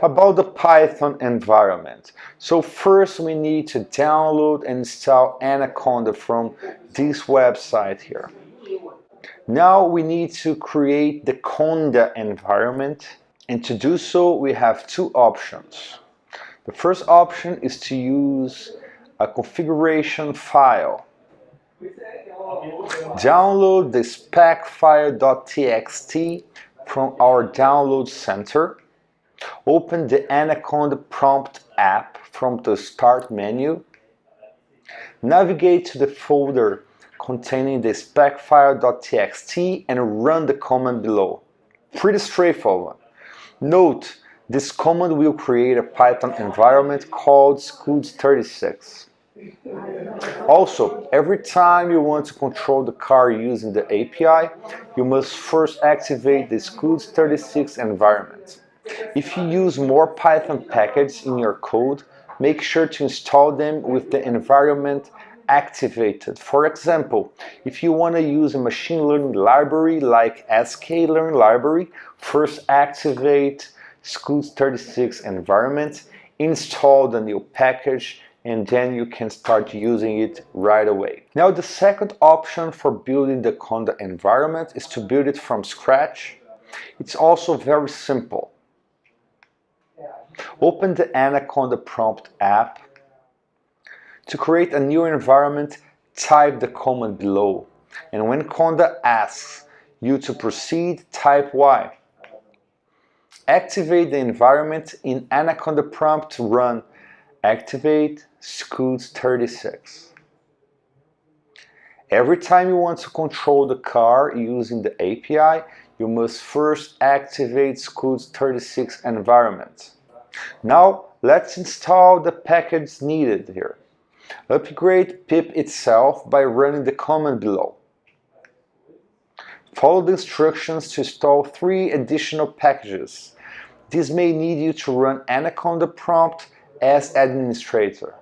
About the Python environment. So first we need to download and install Anaconda from this website here. Now we need to create the Conda environment, and to do so we have two options. The first option is to use a configuration file. Download the specfile.txt from our download center. Open the Anaconda prompt app from the start menu. Navigate to the folder containing the specfile.txt and run the command below. Pretty straightforward. Note, this command will create a Python environment called Skoods 36. Also, every time you want to control the car using the API, you must first activate the Skoods 36 environment. If you use more Python packages in your code, make sure to install them with the environment activated. For example, if you want to use a machine learning library like sklearn library, first activate Skoods 36 environment, install the new package, and then you can start using it right away. Now the second option for building the Conda environment is to build it from scratch. It's also very simple. Open the Anaconda prompt app. To create a new environment, type the command below. And when Conda asks you to proceed, type Y. Activate the environment in Anaconda prompt to run activate Skoods 36. Every time you want to control the car using the API, you must first activate Skoods 36 environment. Now let's install the package needed here. Upgrade pip itself by running the command below. Follow the instructions to install 3 additional packages. This may need you to run Anaconda prompt as administrator.